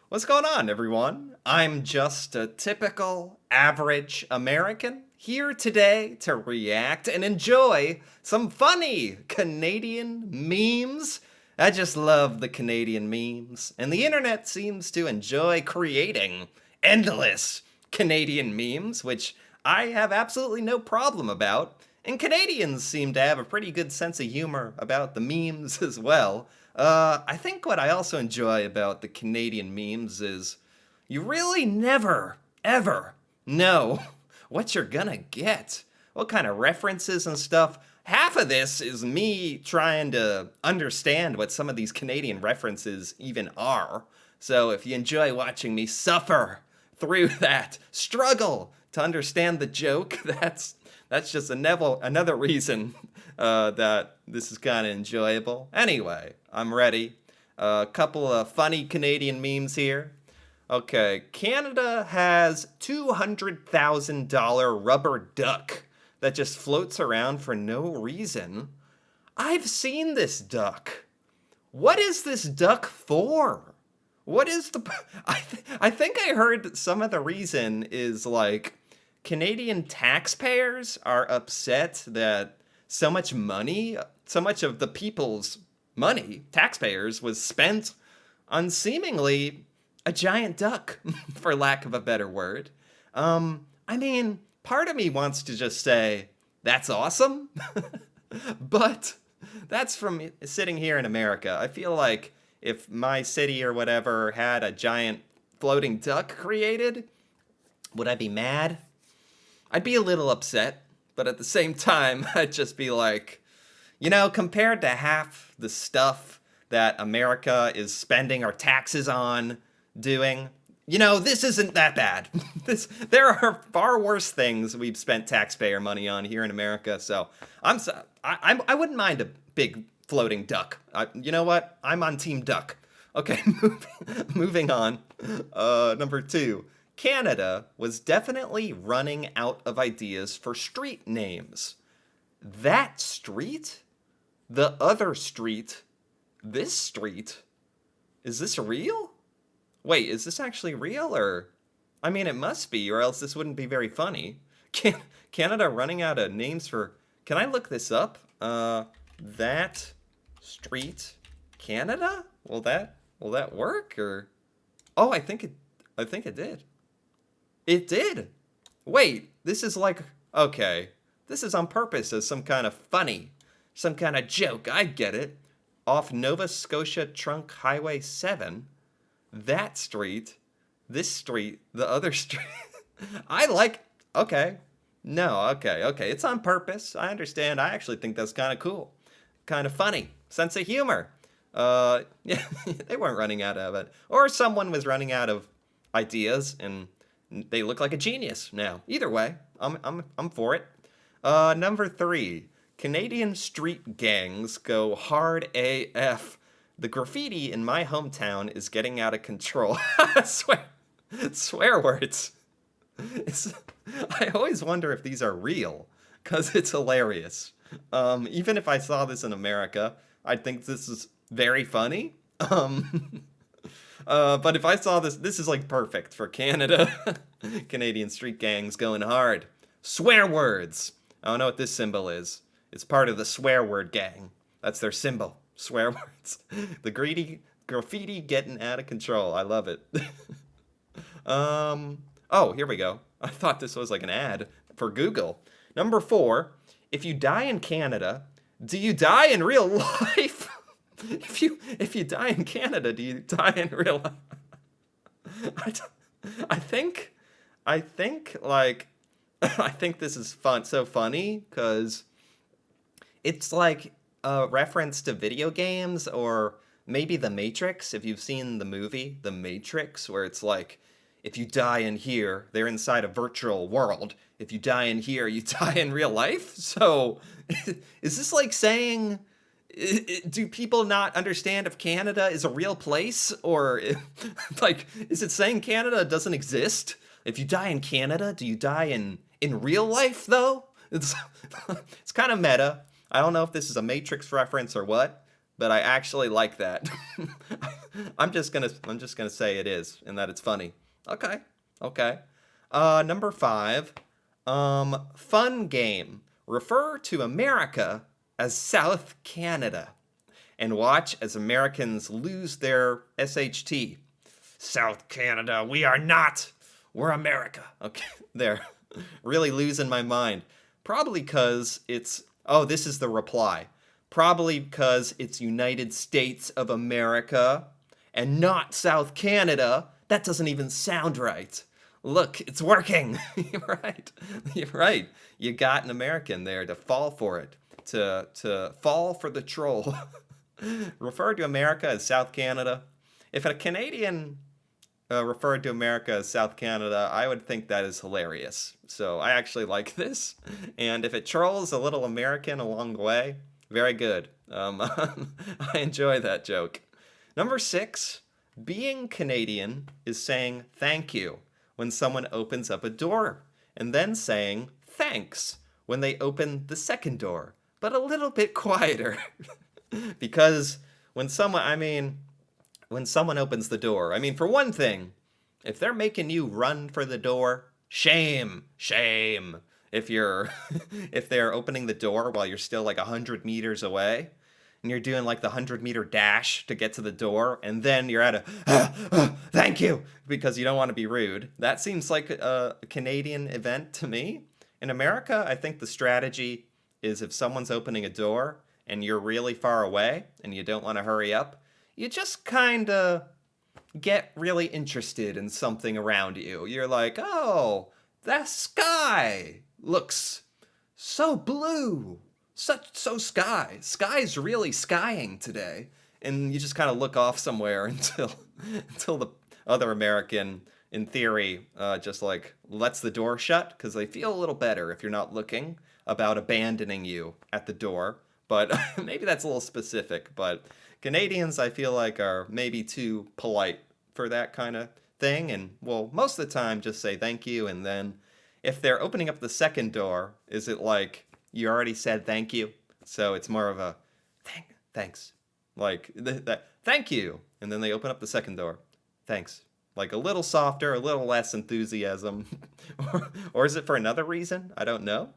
What's going on, everyone? I'm just a typical average American here today to react and enjoy some funny Canadian memes. I just love the Canadian memes, and the internet seems to enjoy creating endless Canadian memes, which I have absolutely no problem about. And Canadians seem to have a pretty good sense of humor about the memes as well. I think what I also enjoy about the Canadian memes is you really never, ever know what you're gonna get. What kind of references and stuff. Half of this is me trying to understand what some of these Canadian references even are. So if you enjoy watching me suffer through that struggle to understand the joke, that's just another reason that this is kind of enjoyable. Anyway, I'm ready. A couple of funny Canadian memes here. Okay, Canada has $200,000 rubber duck that just floats around for no reason. I've seen this duck. What is this duck for? What is the? I think I heard some of the reason is like Canadian taxpayers are upset that so much money, so much of the people's money, taxpayers, was spent on seemingly a giant duck, for lack of a better word. I mean, part of me wants to just say, that's awesome, but that's from sitting here in America. I feel like if my city or whatever had a giant floating duck created, would I be mad? I'd be a little upset, but at the same time, I'd just be like, compared to half the stuff that America is spending our taxes on doing, this isn't that bad. There are far worse things we've spent taxpayer money on here in America. So I wouldn't mind a big floating duck. You know what? I'm on Team Duck. Okay, moving on. Number two. Canada was definitely running out of ideas for street names. That street? The other street? This street? Is this real? Wait, is this actually real or? I mean, it must be, or else this wouldn't be very funny. Canada running out of names for. Can I look this up? That street, Canada? Will that work or? Oh, I think it did. It did. Wait, this is like, okay, this is on purpose as some kind of funny, some kind of joke. I get it. Off Nova Scotia Trunk Highway 7, that street, this street, the other street. Okay. No, okay. It's on purpose. I understand. I actually think that's kind of cool. Kind of funny. Sense of humor. Yeah, they weren't running out of it. Or someone was running out of ideas and they look like a genius now. Either way, I'm for it. Number three, Canadian street gangs go hard AF. The graffiti in my hometown is getting out of control. Swear words. I always wonder if these are real, because it's hilarious. Even if I saw this in America, I'd think this is very funny. But if I saw this is like perfect for Canada. Canadian street gangs going hard. Swear words. I don't know what this symbol is. It's part of the swear word gang. That's their symbol. Swear words. The greedy graffiti getting out of control. I love it. Oh, here we go. I thought this was like an ad for Google. Number four, if you die in Canada, do you die in real life? If you die in Canada, do you die in real life? I think like I think this is so funny because it's like a reference to video games or maybe The Matrix. If you've seen the movie The Matrix, where it's like if you die in here, they're inside a virtual world. If you die in here, you die in real life. So is this like saying? Do people not understand if Canada is a real place or like is it saying Canada doesn't exist? If you die in Canada, do you die in real life though? It's it's kind of meta. I don't know if this is a Matrix reference or what, but I actually like that. I'm just gonna say it is, and that it's funny. Okay, okay. Number 5. Fun game. Refer to America as South Canada, and watch as Americans lose their SHT. South Canada, we are not. We're America. Okay, there. Really losing my mind. Probably because it's. Oh, this is the reply. Probably because it's United States of America and not South Canada. That doesn't even sound right. Look, it's working. You're right. You're right. You got an American there to fall for it, to fall for the troll. Refer to America as South Canada. If a Canadian referred to America as South Canada, I would think that is hilarious. So I actually like this. And if it trolls a little American along the way, very good. I enjoy that joke. Number 6, being Canadian is saying thank you when someone opens up a door, and then saying thanks when they open the second door, but a little bit quieter. Because when someone opens the door, for one thing, if they're making you run for the door, shame, shame. If they're opening the door while you're still like 100 meters away, and you're doing like the 100-meter dash to get to the door, and then you're at a thank you because you don't want to be rude. That seems like a Canadian event to me. In America, I think the strategy is if someone's opening a door and you're really far away and you don't want to hurry up, you just kind of get really interested in something around you. You're like, oh, that sky looks so blue. So sky's really skying today, and you just kind of look off somewhere until the other American, in theory, just like lets the door shut because they feel a little better if you're not looking about abandoning you at the door. But maybe that's a little specific. But Canadians, I feel like, are maybe too polite for that kind of thing, and well, most of the time, just say thank you, and then if they're opening up the second door, is it like you already said thank you, so it's more of a thanks, like that thank you, and then they open up the second door, thanks, like a little softer, a little less enthusiasm, or is it for another reason? I don't know.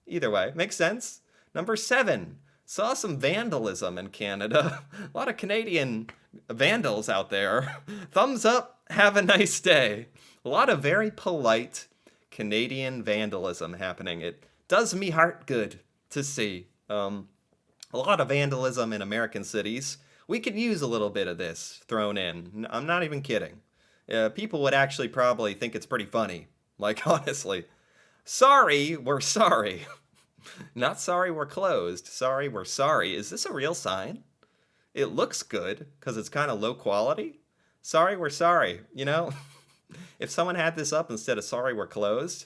Either way, makes sense. Number 7, saw some vandalism in Canada. A lot of Canadian vandals out there. Thumbs up, have a nice day. A lot of very polite Canadian vandalism happening. It does me heart good to see. A lot of vandalism in American cities. We could use a little bit of this thrown in. I'm not even kidding. People would actually probably think it's pretty funny. Like, honestly. Sorry, we're sorry. Not sorry, we're closed. Sorry, we're sorry. Is this a real sign? It looks good because it's kind of low quality. Sorry, we're sorry. If someone had this up instead of sorry, we're closed,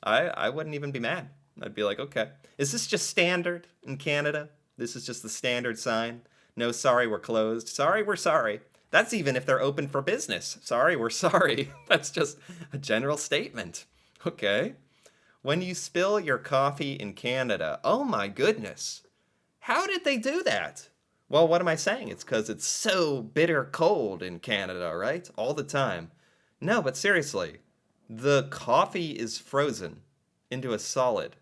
I wouldn't even be mad. I'd be like, okay. Is this just standard in Canada? This is just the standard sign? No, sorry, we're closed. Sorry, we're sorry. That's even if they're open for business. Sorry, we're sorry. That's just a general statement. Okay. When you spill your coffee in Canada, oh my goodness. How did they do that? Well, what am I saying? It's because it's so bitter cold in Canada, right? All the time. No, but seriously, the coffee is frozen into a solid.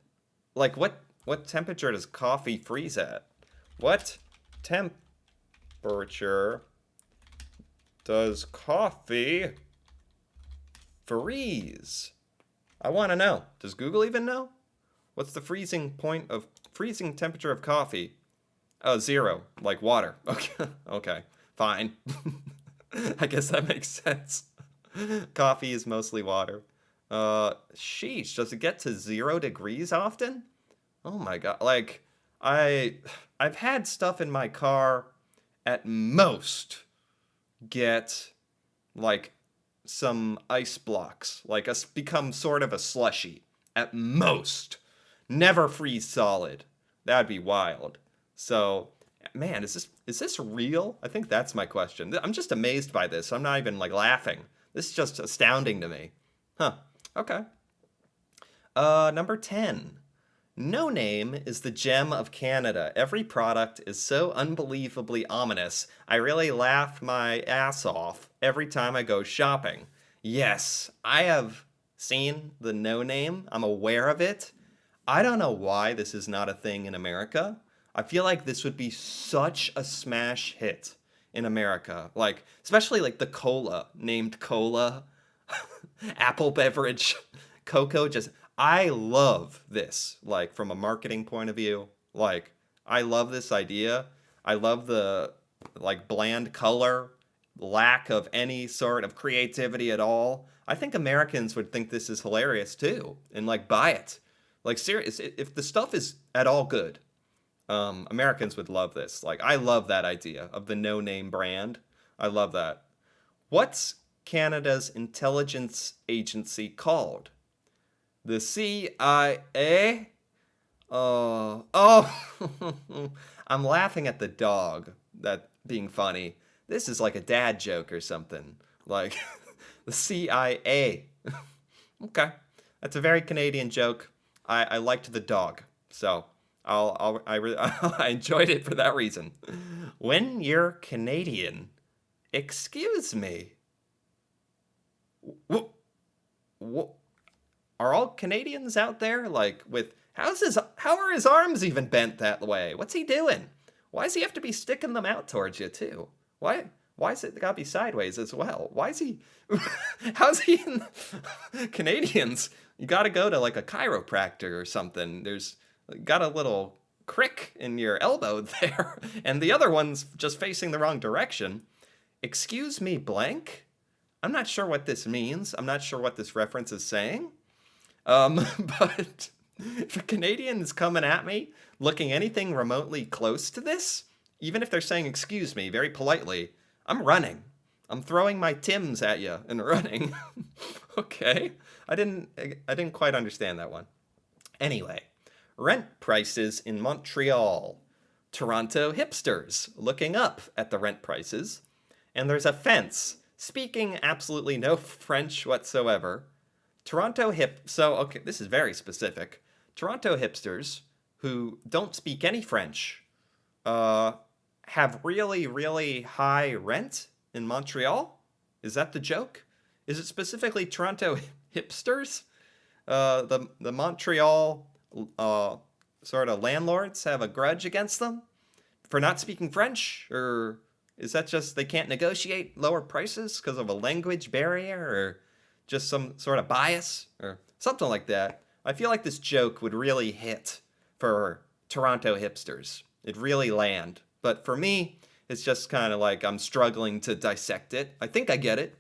Like, what temperature does coffee freeze at? What temperature does coffee freeze? I want to know. Does Google even know? What's the freezing temperature of coffee? Oh, 0, like water. Okay, okay, fine. I guess that makes sense. Coffee is mostly water. Sheesh, does it get to 0 degrees often? Oh my god, like, I've had stuff in my car at most get, like, some ice blocks, like become sort of a slushy, at most. Never freeze solid. That'd be wild. So, man, is this real? I think that's my question. I'm just amazed by this. I'm not even, like, laughing. This is just astounding to me. Huh. Okay. Number 10. No Name is the gem of Canada. Every product is so unbelievably ominous. I really laugh my ass off every time I go shopping. Yes, I have seen the No Name. I'm aware of it. I don't know why this is not a thing in America. I feel like this would be such a smash hit in America. Like, especially like the cola named Cola, apple beverage, cocoa. Just, I love this, like, from a marketing point of view. Like, I love this idea. I love the, like, bland color, lack of any sort of creativity at all. I think Americans would think this is hilarious too and, like, buy it. Like, serious, if the stuff is at all good, Americans would love this. Like, I love that idea of the no name brand. I love that. What's Canada's intelligence agency called? The CIA? Oh, I'm laughing at the dog, that being funny. This is like a dad joke or something. Like, the CIA. Okay. That's a very Canadian joke. I liked the dog. So I enjoyed it for that reason. When you're Canadian, excuse me. Wh- wh- are all Canadians out there like with how are his arms even bent that way? What's he doing? Why does he have to be sticking them out towards you too? Why is it gotta be sideways as well? Why is he how's he in Canadians? You gotta go to like a chiropractor or something. There's got a little crick in your elbow there, and the other one's just facing the wrong direction. Excuse me, blank? I'm not sure what this means. I'm not sure what this reference is saying. But if a Canadian is coming at me looking anything remotely close to this, even if they're saying excuse me very politely, I'm running. I'm throwing my Tims at you and running. Okay. I didn't quite understand that one. Anyway, rent prices in Montreal. Toronto hipsters looking up at the rent prices. And there's a fence speaking absolutely no French whatsoever. Okay, this is very specific. Toronto hipsters who don't speak any French uh, have really, really high rent in Montreal? Is that the joke? Is it specifically Toronto hipsters? The Montreal uh, sort of landlords have a grudge against them for not speaking French? Or is that just they can't negotiate lower prices because of a language barrier or just some sort of bias or something like that? I feel like this joke would really hit for Toronto hipsters. It'd really land. But for me, it's just kind of like I'm struggling to dissect it. I think I get it.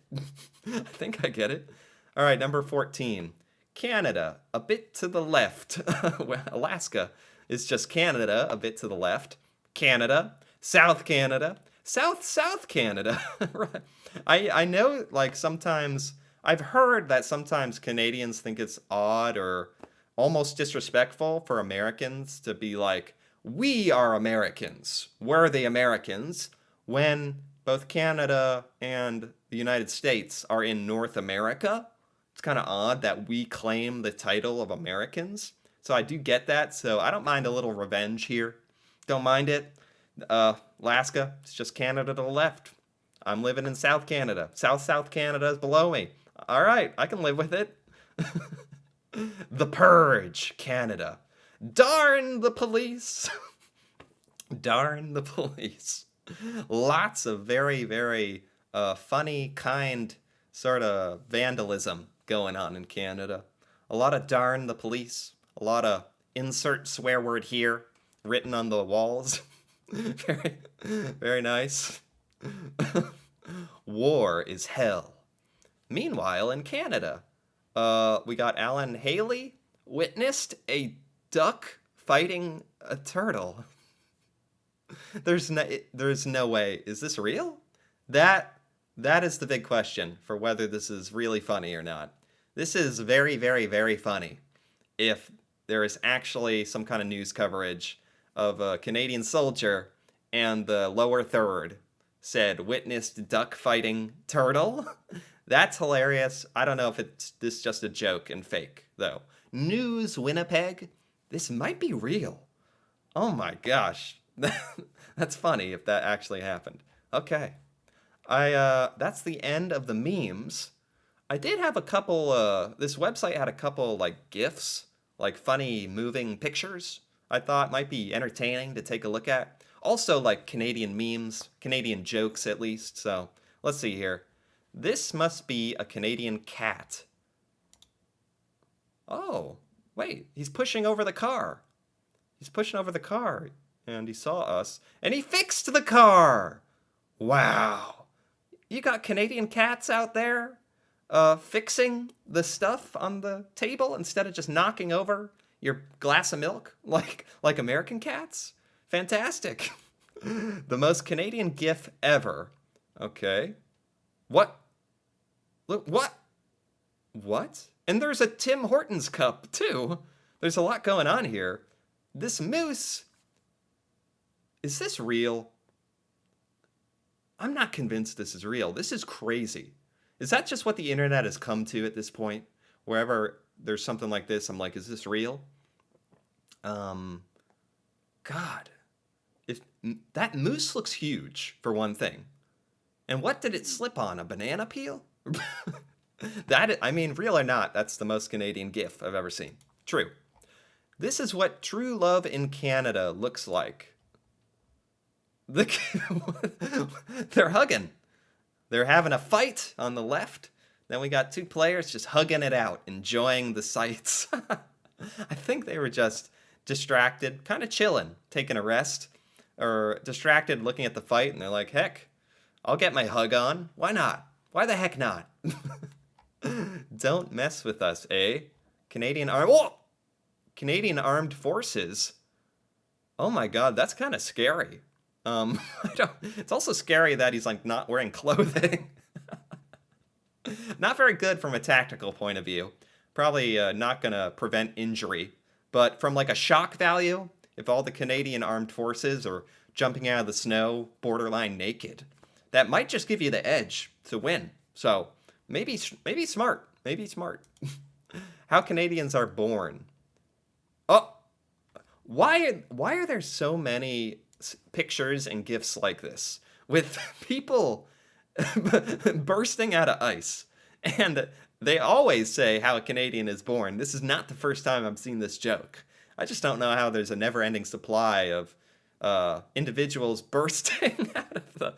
I think I get it. All right, number 14. Canada, a bit to the left. Well, Alaska is just Canada, a bit to the left. Canada, South Canada, South Canada. Right. I know, like, sometimes I've heard that sometimes Canadians think it's odd or almost disrespectful for Americans to be like, we are Americans, we're the Americans, when both Canada and the United States are in North America. It's kind of odd that we claim the title of Americans. So I do get that. So I don't mind a little revenge here. Don't mind it. Alaska, it's just Canada to the left. I'm living in South Canada. South Canada is below me. All right, I can live with it. The Purge, Canada. Darn the police. Darn the police. Lots of very, very funny, kind sort of vandalism going on in Canada. A lot of darn the police. A lot of insert swear word here written on the walls. Very, very nice. War is hell. Meanwhile, in Canada, we got Alan Haley witnessed a duck fighting a turtle. There's no way. Is this real? That is the big question for whether this is really funny or not. This is very, very, very funny. If there is actually some kind of news coverage of a Canadian soldier and the lower third said witnessed duck fighting turtle. That's hilarious. I don't know if it's this just a joke and fake though. News Winnipeg. This might be real. Oh my gosh. That's funny if that actually happened. Okay. That's the end of the memes. I did have a couple this website had a couple like GIFs, like funny moving pictures. I thought might be entertaining to take a look at. Also like Canadian memes, Canadian jokes at least. So, let's see here. This must be a Canadian cat. Oh, wait, he's pushing over the car. He's pushing over the car and he saw us and he fixed the car. Wow. You got Canadian cats out there fixing the stuff on the table instead of just knocking over your glass of milk like American cats? Fantastic. The most Canadian GIF ever. Okay. What? Look, what? What? And there's a Tim Hortons cup, too. There's a lot going on here. This moose. Is this real? I'm not convinced this is real. This is crazy. Is that just what the internet has come to at this point? Wherever there's something like this, I'm like, is this real? God. If that moose looks huge, for one thing. And what did it slip on? A banana peel? I mean, real or not, that's the most Canadian GIF I've ever seen. True. This is what true love in Canada looks like. They're hugging. They're having a fight on the left. Then we got two players just hugging it out, enjoying the sights. I think they were just distracted, kind of chilling, taking a rest, or distracted looking at the fight, and they're like, heck, I'll get my hug on. Why not? Why the heck not? Don't mess with us, eh? Canadian Armed Forces. Oh my god, that's kind of scary. It's also scary that he's like not wearing clothing. Not very good from a tactical point of view. Probably not gonna prevent injury. But from like a shock value, if all the Canadian Armed Forces are jumping out of the snow borderline naked, that might just give you the edge to win. So maybe smart. Maybe smart. How Canadians are born. Oh, why are there so many pictures and GIFs like this with people bursting out of ice? And they always say how a Canadian is born. This is not the first time I've seen this joke. I just don't know how there's a never-ending supply of individuals bursting out of the...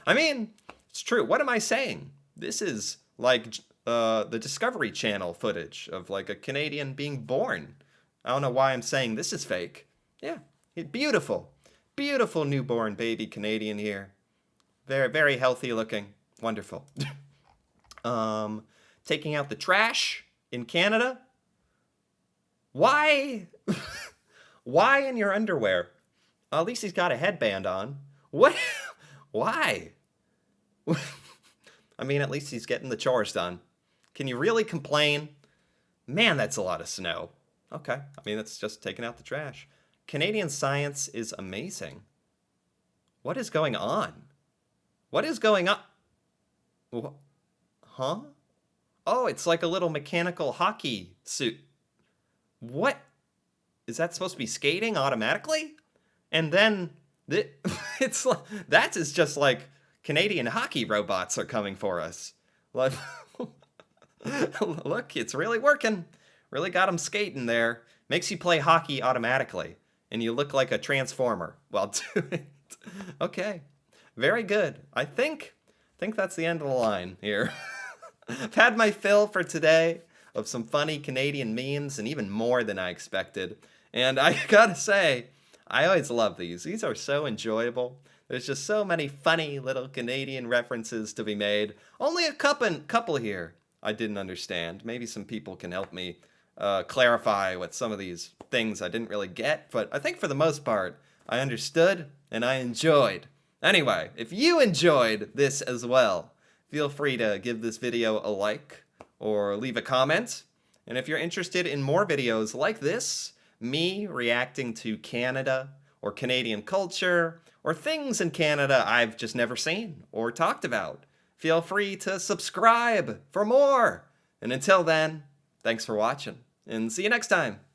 I mean, it's true. What am I saying? This is like the Discovery Channel footage of like a Canadian being born. I don't know why I'm saying this is fake. Yeah, beautiful. Beautiful newborn baby Canadian here. Very, very healthy looking. Wonderful. Taking out the trash in Canada. Why? Why in your underwear? Well, at least he's got a headband on. What? Why? I mean, at least he's getting the chores done. Can you really complain? Man, that's a lot of snow. Okay. I mean, that's just taking out the trash. Canadian science is amazing. What is going on? What is going on? Huh? Oh, it's like a little mechanical hockey suit. What? Is that supposed to be skating automatically? And then it's like that is just like Canadian hockey robots are coming for us. Like, look, it's really working. Really got them skating there. Makes you play hockey automatically, and you look like a transformer while doing it. Okay, very good. I think that's the end of the line here. I've had my fill for today of some funny Canadian memes, and even more than I expected. And I gotta say, I always love these. These are so enjoyable. There's just so many funny little Canadian references to be made. Only a couple here I didn't understand. Maybe some people can help me clarify what some of these things I didn't really get. But I think for the most part, I understood and I enjoyed. Anyway, if you enjoyed this as well, feel free to give this video a like or leave a comment. And if you're interested in more videos like this, me reacting to Canada or Canadian culture or things in Canada I've just never seen or talked about, feel free to subscribe for more. And until then, thanks for watching and see you next time.